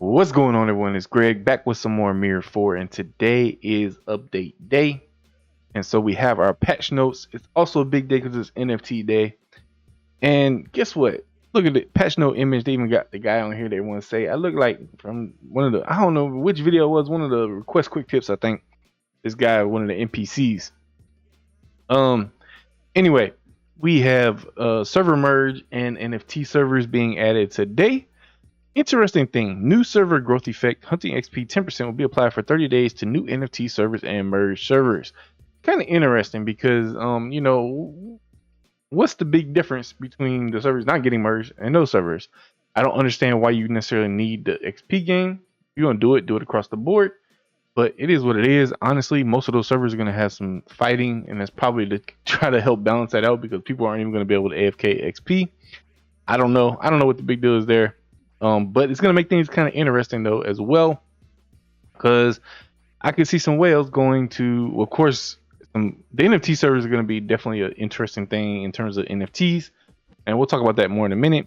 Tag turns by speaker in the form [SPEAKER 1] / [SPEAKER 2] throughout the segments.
[SPEAKER 1] What's going on, everyone? It's Greg back with some more MIR4, and today is update day. And so we have our patch notes. It's also a big day because it's NFT day. And guess what? Look at the patch note image. They even got the guy on here they want to say I look like from one of the, I don't know which video it was, one of the request quick tips, I think. This guy, one of the NPCs. Anyway, we have server merge and NFT servers being added today. Interesting thing, new server growth effect, hunting XP 10% will be applied for 30 days to new NFT servers and merge servers. Kind of interesting because, what's the big difference between the servers not getting merged and those servers? I don't understand why you necessarily need the XP gain. If you're going to do it across the board. But it is what it is. Honestly, most of those servers are going to have some fighting, and that's probably to try to help balance that out because people aren't even going to be able to AFK XP. I don't know what the big deal is there. But it's going to make things kind of interesting, though, as well, because I could see some whales going to, of course, the NFT servers are going to be definitely an interesting thing in terms of NFTs, and we'll talk about that more in a minute.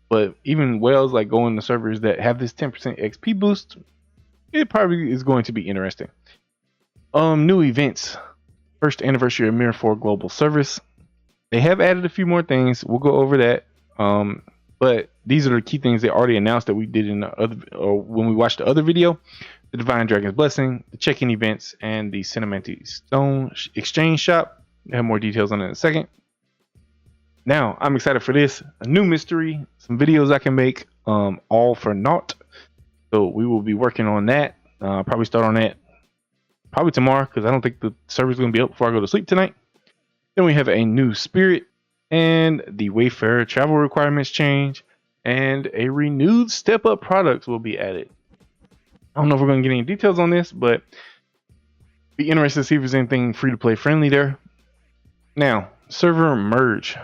[SPEAKER 1] But even whales like going to servers that have this 10% XP boost, it probably is going to be interesting. New events, first anniversary of MIR4 Global Service. They have added a few more things. We'll go over that. But these are the key things they already announced that we did in the other, or when we watched the other video: the Divine Dragon's Blessing, the check-in events, and the Cinematic Stone Exchange Shop. I have more details on it in a second. Now, I'm excited for this. A new mystery, some videos I can make, all for naught. So we will be working on that. Probably start on that probably tomorrow because I don't think the server's going to be up before I go to sleep tonight. Then we have a new spirit, and the Wayfarer travel requirements change, and a renewed step up products will be added. I don't know if we're going to get any details on this, but be interested to see if there's anything free to play friendly there. Now, server merge.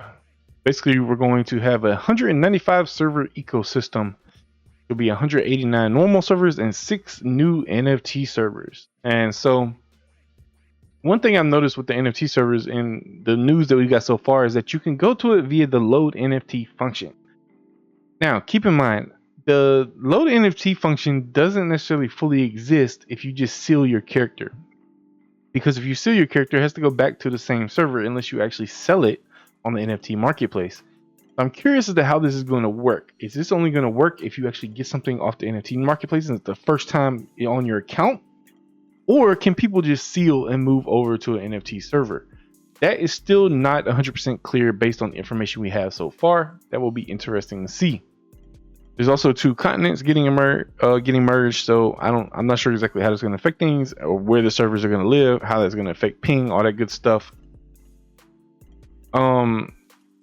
[SPEAKER 1] Basically, we're going to have a 195 server ecosystem. There'll be 189 normal servers and 6 new NFT servers. And so one thing I've noticed with the NFT servers in the news that we got so far is that you can go to it via the load NFT function. Now, keep in mind, the load NFT function doesn't necessarily fully exist if you just seal your character. Because if you seal your character, it has to go back to the same server unless you actually sell it on the NFT marketplace. I'm curious as to how this is going to work. Is this only going to work if you actually get something off the NFT marketplace and it's the first time on your account? Or can people just seal and move over to an NFT server? That is still not 100% clear based on the information we have so far. That will be interesting to see. There's also 2 continents getting merged, so I'm not sure exactly how that's going to affect things, or where the servers are going to live, how that's going to affect ping, all that good stuff.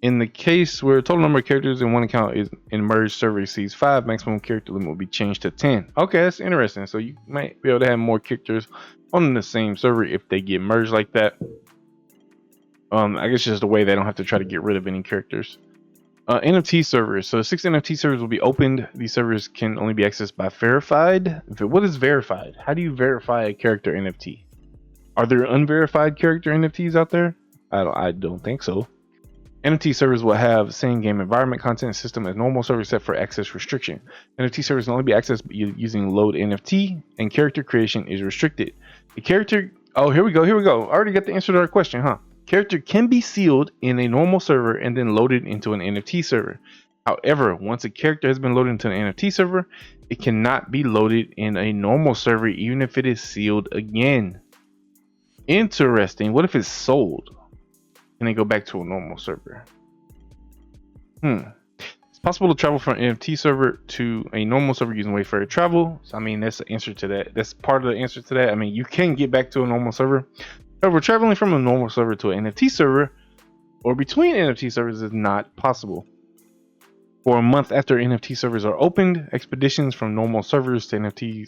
[SPEAKER 1] In the case where total number of characters in one account is in merged server exceeds 5, maximum character limit will be changed to 10. Okay, that's interesting. So you might be able to have more characters on the same server if they get merged like that. I guess just the way they don't have to try to get rid of any characters. NFT servers. So 6 NFT servers will be opened. These servers can only be accessed by verified. What is verified? How do you verify a character NFT? Are there unverified character NFTs out there? I don't think so. NFT servers will have same game environment content system as normal servers except for access restriction. NFT servers can only be accessed using load NFT, and character creation is restricted. The character, oh, here we go. I already got the answer to our question, huh? Character can be sealed in a normal server and then loaded into an NFT server. However, once a character has been loaded into an NFT server, it cannot be loaded in a normal server even if it is sealed again. Interesting. What if it's sold? Can they go back to a normal server? It's possible to travel from an NFT server to a normal server using Wayfarer travel. So, I mean, that's the answer to that. That's part of the answer to that. I mean, you can get back to a normal server. However, traveling from a normal server to an NFT server or between NFT servers is not possible. For a month after NFT servers are opened, expeditions from normal servers to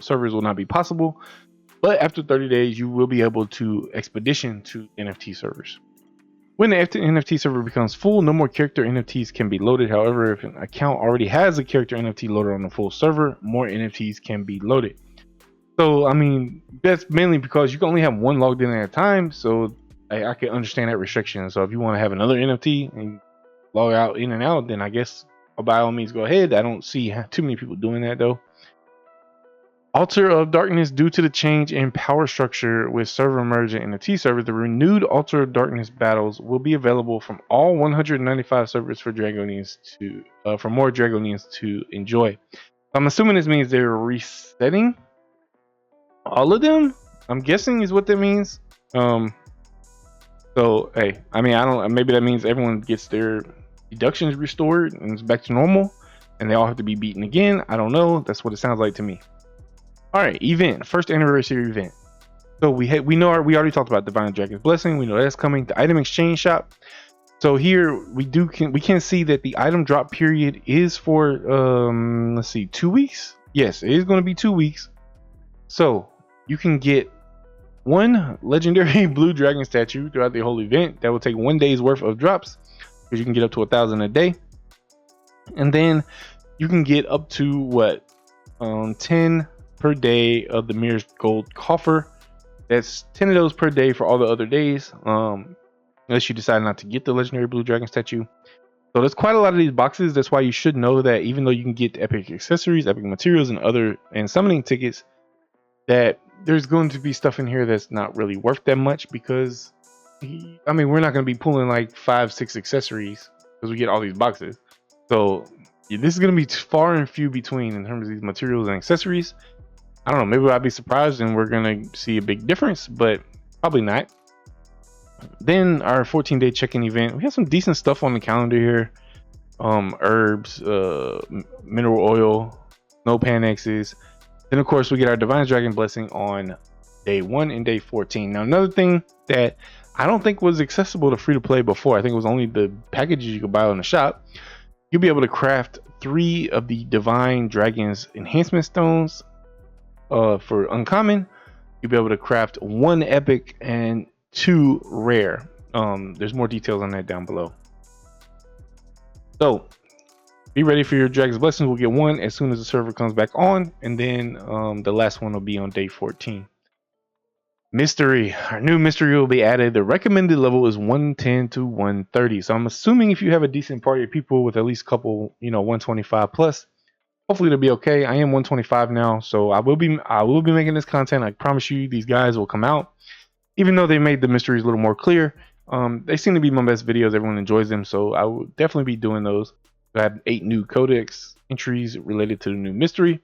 [SPEAKER 1] servers will not be possible. But after 30 days, you will be able to expedition to NFT servers. When the NFT server becomes full, no more character NFTs can be loaded. However, if an account already has a character NFT loaded on the full server, more NFTs can be loaded. So, I mean, that's mainly because you can only have one logged in at a time. So I can understand that restriction. So if you want to have another NFT and log out in and out, then I guess by all means go ahead. I don't see too many people doing that though. Altar of Darkness. Due to the change in power structure with server merging and the T server, the renewed Altar of Darkness battles will be available from all 195 servers for Dragonians to for more Dragonians to enjoy. I'm assuming this means they're resetting all of them. I'm guessing is what that means. So hey, I mean, I don't. Maybe that means everyone gets their deductions restored and it's back to normal, and they all have to be beaten again. I don't know. That's what it sounds like to me. All right, event, first anniversary event. So we already talked about Divine Dragon's Blessing. We know that's coming. The item exchange shop. So here we can see that the item drop period is for let's see, 2 weeks. Yes, it is going to be 2 weeks. So you can get one legendary blue dragon statue throughout the whole event. That will take 1 day's worth of drops, because you can get up to 1,000 a day, and then you can get up to what 10 per day of the MIR's gold coffer. That's 10 of those per day for all the other days, unless you decide not to get the legendary blue dragon statue. So there's quite a lot of these boxes. That's why you should know that even though you can get epic accessories, epic materials, and summoning tickets, that there's going to be stuff in here that's not really worth that much, because I mean, we're not going to be pulling like 5-6 accessories because we get all these boxes. So yeah, this is going to be far and few between in terms of these materials and accessories. I don't know, maybe I'd be surprised and we're going to see a big difference, but probably not. Then our 14-day check-in event, we have some decent stuff on the calendar here. Herbs, mineral oil, no Panexes. Then of course we get our Divine Dragon Blessing on day 1 and day 14. Now another thing that I don't think was accessible to free to play before, I think it was only the packages you could buy on the shop. You'll be able to craft 3 of the Divine Dragon's enhancement stones for uncommon. You'll be able to craft 1 epic and 2 rare. There's more details on that down below. So be ready for your Dragon's Blessings. We'll get 1 as soon as the server comes back on, and then the last one will be on day 14. Mystery. Our new mystery will be added. The recommended level is 110 to 130. So I'm assuming if you have a decent party of people with at least a couple, 125 plus, hopefully it'll be okay. I am 125 now, so I will be making this content. I promise you, these guys will come out. Even though they made the mysteries a little more clear, they seem to be my best videos. Everyone enjoys them, so I will definitely be doing those. I have 8 new codex entries related to the new mystery.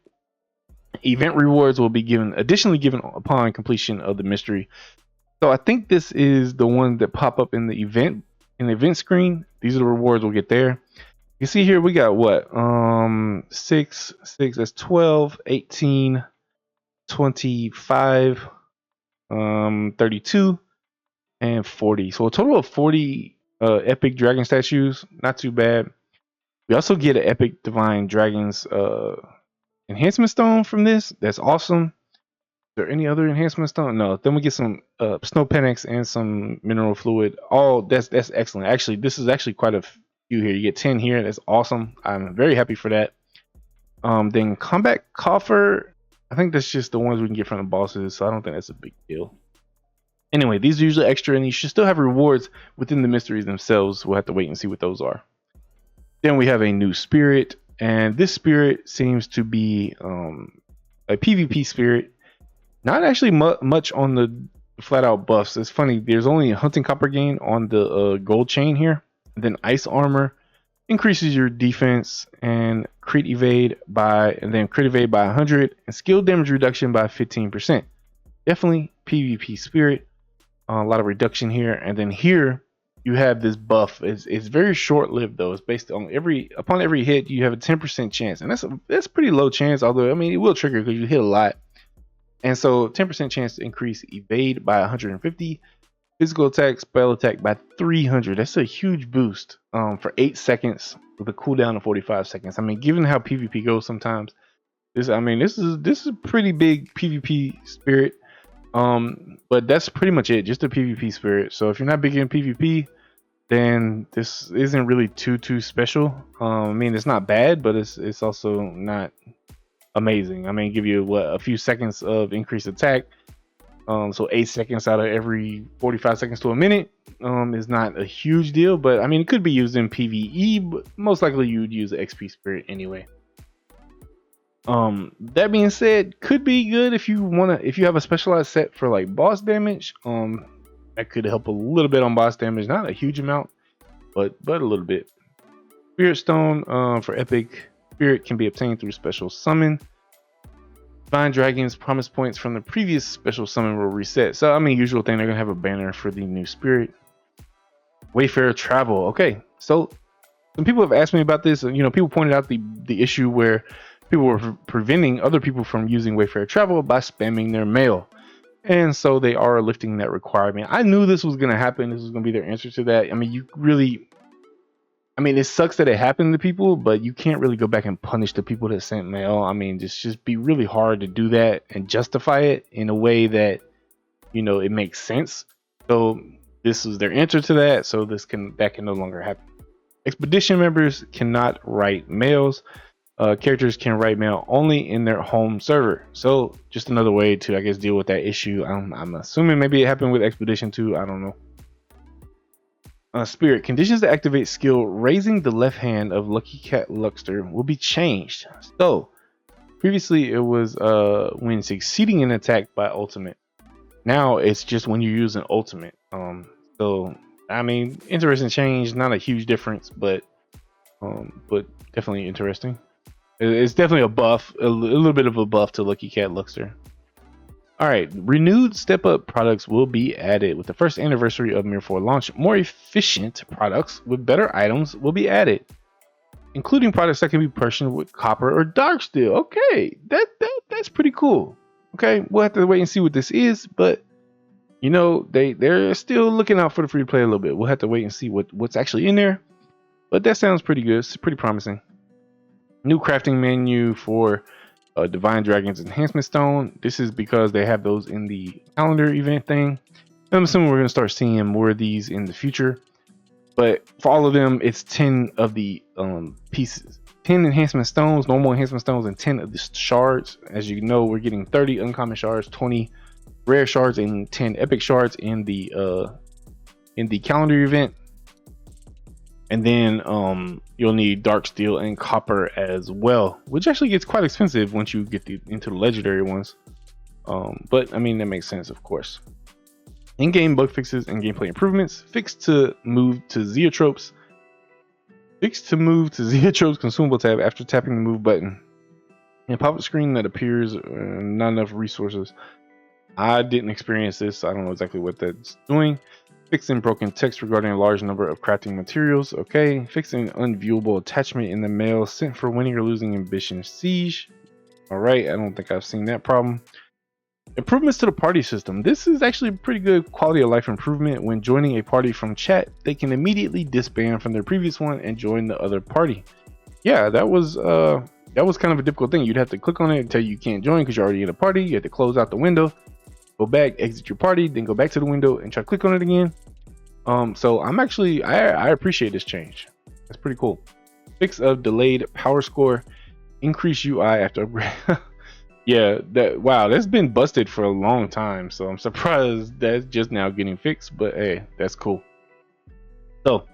[SPEAKER 1] Event rewards will be additionally given upon completion of the mystery. So I think this is the one that pop up in the event screen. These are the rewards we'll get there. You see here we got what 6 that's 12, 18, 25, 32, and 40. So a total of 40 epic dragon statues. Not too bad. We also get an epic divine dragons enhancement stone from this. That's awesome. Is there any other enhancement stone? No. Then we get some snow Penex and some mineral fluid. Oh, that's excellent. Actually, this is actually quite a few here. You get 10 here. That's awesome. I'm very happy for that. Then combat coffer. I think that's just the ones we can get from the bosses, so I don't think that's a big deal. Anyway, these are usually extra, and you should still have rewards within the mysteries themselves. We'll have to wait and see what those are. Then we have a new spirit, and this spirit seems to be a PvP spirit. Not actually much on the flat out buffs. It's funny, there's only a hunting copper gain on the gold chain here. And then ice armor increases your defense and crit evade by 100 and skill damage reduction by 15%. Definitely PvP spirit. A lot of reduction here. And then here you have this buff. It's very short lived though. It's based on upon every hit you have a 10% chance, and that's pretty low chance, although I mean it will trigger because you hit a lot. And so 10% chance to increase evade by 150, physical attack, spell attack by 300. That's a huge boost for 8 seconds with a cooldown of 45 seconds. I mean, given how PvP goes sometimes, this is a pretty big PvP spirit. But that's pretty much it, just a PvP spirit. So if you're not big in PvP, then this isn't really too special. I mean, it's not bad, but it's also not amazing. I mean, give you a few seconds of increased attack. So 8 seconds out of every 45 seconds to a minute is not a huge deal, but I mean it could be used in PvE, but most likely you would use the XP spirit anyway. That being said, could be good if you have a specialized set for like boss damage. That could help a little bit on boss damage, not a huge amount, but a little bit. Spirit Stone, for epic spirit can be obtained through special summon. Divine Dragons promise points from the previous special summon will reset. So I mean, usual thing, they're gonna have a banner for the new spirit. Wayfarer travel. Okay, so some people have asked me about this. You know, people pointed out the issue where people were preventing other people from using Wayfarer travel by spamming their mail, and so they are lifting that requirement. I knew this was gonna happen. This was gonna be their answer to that. I mean, it sucks that it happened to people, but you can't really go back and punish the people that sent mail. I mean, just be really hard to do that and justify it in a way that, you know, it makes sense. So this is their answer to that. So that can no longer happen. Expedition members cannot write mails. Characters can write mail only in their home server. So just another way to, I guess, deal with that issue. I'm assuming maybe it happened with Expedition too. I don't know. Spirit conditions to activate skill raising the left hand of Lucky Cat Luxter will be changed. So previously it was when succeeding an attack by ultimate. Now it's just when you use an ultimate. So I mean, interesting change, not a huge difference, but definitely interesting. It's definitely a buff, a little bit of a buff to Lucky Cat Luxter. All right, renewed step up products will be added with the first anniversary of MIR4 launch. More efficient products with better items will be added, including products that can be purchased with copper or dark steel. Okay, that's pretty cool. Okay, we'll have to wait and see what this is, but you know, they're still looking out for the free to play a little bit. We'll have to wait and see what's actually in there, but that sounds pretty good. It's pretty promising. New crafting menu for Divine Dragons Enhancement Stone. This is because they have those in the calendar event thing. I'm assuming we're going to start seeing more of these in the future. But for all of them, it's 10 of the pieces. 10 enhancement stones, normal enhancement stones, and 10 of the shards. As you know, we're getting 30 uncommon shards, 20 rare shards, and 10 epic shards in the calendar event. And then you'll need dark steel and copper as well, which actually gets quite expensive once you get into the legendary ones. But I mean, that makes sense, of course. In-game bug fixes and gameplay improvements. Fix to move to Zeotropes consumable tab after tapping the move button. And pop-up screen that appears not enough resources. I didn't experience this, so I don't know exactly what that's doing. Fixing broken text regarding a large number of crafting materials. Okay. Fixing unviewable attachment in the mail sent for winning or losing Ambition Siege. Alright, I don't think I've seen that problem. Improvements to the party system. This is actually a pretty good quality of life improvement. When joining a party from chat, they can immediately disband from their previous one and join the other party. Yeah, that was kind of a difficult thing. You'd have to click on it and tell you can't join because you're already in a party. You have to close out the window, go back, exit your party, then go back to the window and try to click on it again. So I appreciate this change. That's pretty cool. Fix of delayed power score. Increase UI after upgrade. Yeah, that's been busted for a long time, so I'm surprised that's just now getting fixed, but hey, that's cool. So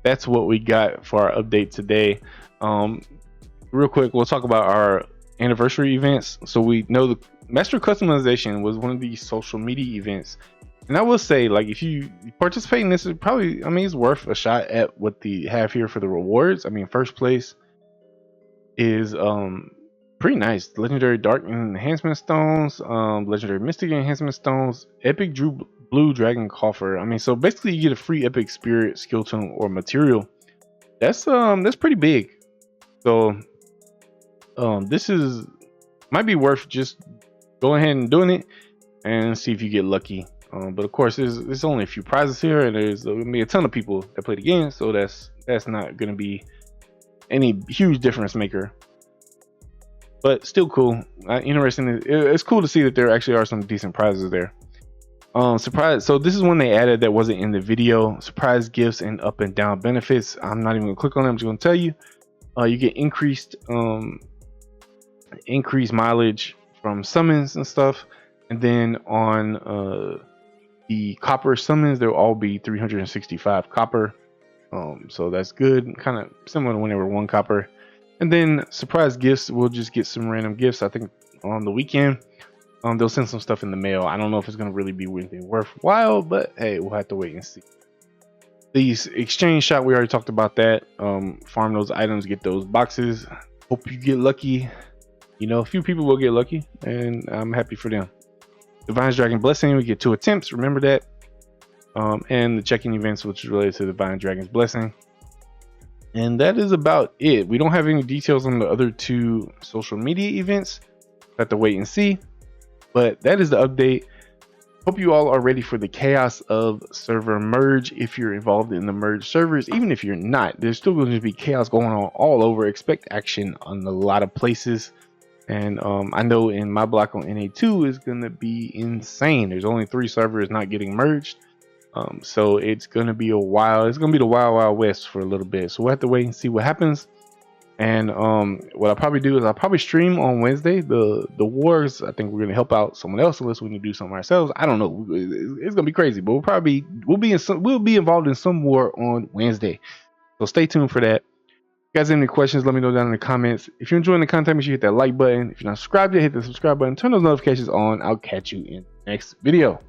[SPEAKER 1] that's what we got for our update today. Real quick, we'll talk about our anniversary events. So we know the Master Customization was one of these social media events, and I will say, like, if you participate in this, is probably, I mean, it's worth a shot at what they have here for the rewards. I mean, first place is pretty nice. Legendary Dark Enhancement Stones, Legendary Mystic Enhancement Stones, Epic Blue Dragon Coffer. I mean, so basically you get a free Epic Spirit, Skill Tome, or Material. That's pretty big. So this might be worth just going ahead and doing it and see if you get lucky. But of course, there's only a few prizes here, and there's gonna be a ton of people that play the game, so that's not gonna be any huge difference maker. But still cool. Interesting. It's cool to see that there actually are some decent prizes there. Surprise. So this is one they added that wasn't in the video. Surprise gifts and up and down benefits. I'm not even gonna click on them. I'm just gonna tell you. You get increased mileage from summons and stuff, and then on the copper summons, they'll all be 365 copper. So that's good. Kind of similar to whenever 1 copper. And then surprise gifts, we'll just get some random gifts. I think on the weekend, they'll send some stuff in the mail. I don't know if it's going to really be anything worthwhile, but hey, we'll have to wait and see. These exchange shop, we already talked about that. Farm those items, get those boxes. Hope you get lucky. You know, a few people will get lucky, and I'm happy for them. Divine Dragon Blessing, we get 2 attempts. Remember that. And the check-in events, which is related to Divine Dragon's Blessing. And that is about it. We don't have any details on the other 2 social media events. Have to wait and see. But that is the update. Hope you all are ready for the chaos of server merge. If you're involved in the merge servers, even if you're not, there's still going to be chaos going on all over. Expect action on a lot of places. And I know in my block on NA2 is going to be insane. There's only 3 servers not getting merged. So it's going to be a while. It's going to be the wild west for a little bit. So we'll have to wait and see what happens. And what I'll probably do is I'll probably stream on Wednesday the wars. I think we're going to help out someone else unless we can do something ourselves. I don't know. It's going to be crazy, but we'll be involved in some war on Wednesday. So stay tuned for that. If you guys have any questions, let me know down in the comments. If you're enjoying the content, make sure you hit that like button. If you're not subscribed yet, hit the subscribe button. Turn those notifications on. I'll catch you in the next video.